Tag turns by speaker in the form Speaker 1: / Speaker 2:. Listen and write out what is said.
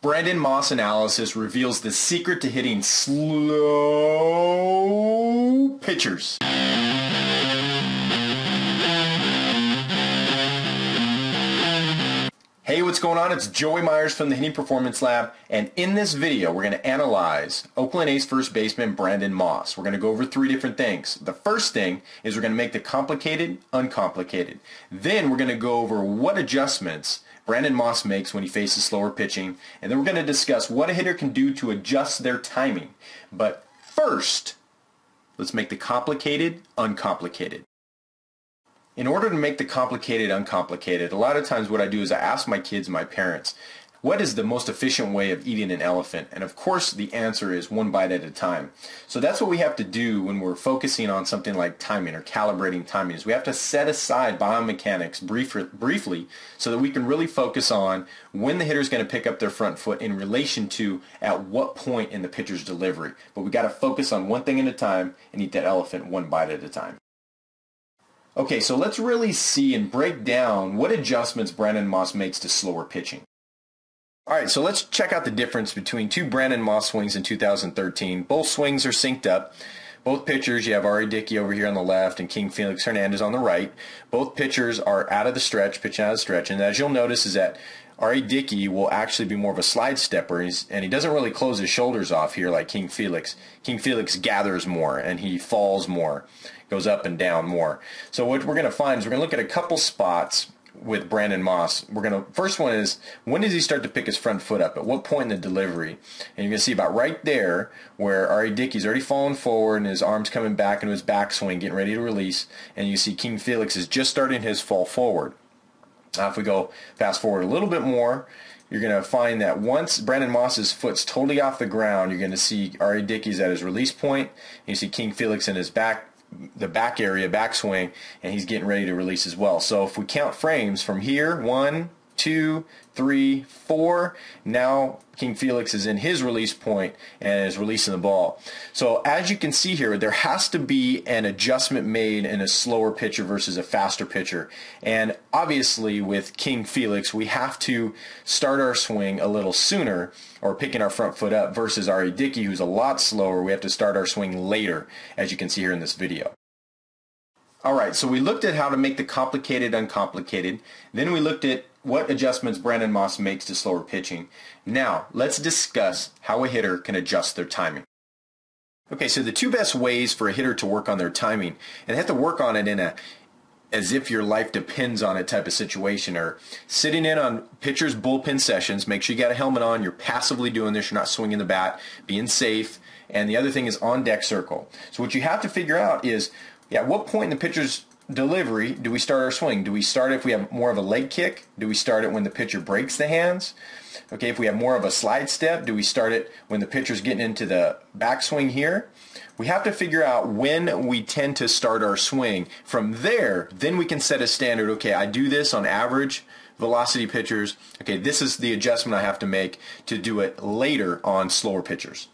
Speaker 1: Brandon Moss analysis reveals the secret to hitting slow pitchers. Hey, what's going on? It's Joey Myers from the Hitting Performance Lab, and in this video we're going to analyze Oakland A's first baseman Brandon Moss. We're going to go over three different things. The first thing is we're going to make the complicated uncomplicated. Then we're going to go over what adjustments Brandon Moss makes when he faces slower pitching, and then we're going to discuss what a hitter can do to adjust their timing. But first, let's make the complicated uncomplicated. In order to make the complicated uncomplicated, a lot of times what I do is I ask my kids, my parents, what is the most efficient way of eating an elephant? And of course the answer is one bite at a time. So that's what we have to do when we're focusing on something like timing or calibrating timing, is we have to set aside biomechanics briefly so that we can really focus on when the hitter is going to pick up their front foot in relation to at what point in the pitcher's delivery. But we got to focus on one thing at a time and eat that elephant one bite at a time. Okay, so let's really see and break down what adjustments Brandon Moss makes to slower pitching. All right, so let's check out the difference between two Brandon Moss swings in 2013. Both swings are synced up. Both pitchers, you have Dickey over here on the left and Felix Hernandez on the right. Both pitchers are out of the stretch, pitching out of the stretch. And as you'll notice is that Dickey will actually be more of a slide stepper, and he doesn't really close his shoulders off here like King Felix. King Felix gathers more, and he falls more, goes up and down more. So what we're going to find is we're going to look at a couple spots with Brandon Moss. First one is, when does he start to pick his front foot up? At what point in the delivery? And you're going to see about right there where Dickey's already fallen forward and his arm's coming back into his backswing, getting ready to release, and you see King Felix is just starting his fall forward. Now if we go fast forward a little bit more, you're going to find that once Brandon Moss's foot's totally off the ground, you're going to see Dickey's at his release point, and you see King Felix in his the back area, backswing, and he's getting ready to release as well. So if we count frames from here, 1, 2, 3, 4, now King Felix is in his release point and is releasing the ball. So as you can see here, there has to be an adjustment made in a slower pitcher versus a faster pitcher. And obviously with King Felix, we have to start our swing a little sooner, or picking our front foot up, versus Dickey, who's a lot slower. We have to start our swing later, as you can see here in this video. Alright, so we looked at how to make the complicated uncomplicated. Then we looked at what adjustments Brandon Moss makes to slower pitching. Now, let's discuss how a hitter can adjust their timing. Okay, so the two best ways for a hitter to work on their timing, and they have to work on it in a as if your life depends on it type of situation, or sitting in on pitchers' bullpen sessions. Make sure you got a helmet on, you're passively doing this, you're not swinging the bat, being safe. And the other thing is on deck circle. So what you have to figure out is, at what point in the pitcher's delivery do we start our swing? Do we start if we have more of a leg kick? Do we start it when the pitcher breaks the hands? Okay, if we have more of a slide step, do we start it when the pitcher's getting into the backswing here? We have to figure out when we tend to start our swing. From there, then we can set a standard. Okay, I do this on average velocity pitchers. Okay, this is the adjustment I have to make to do it later on slower pitchers.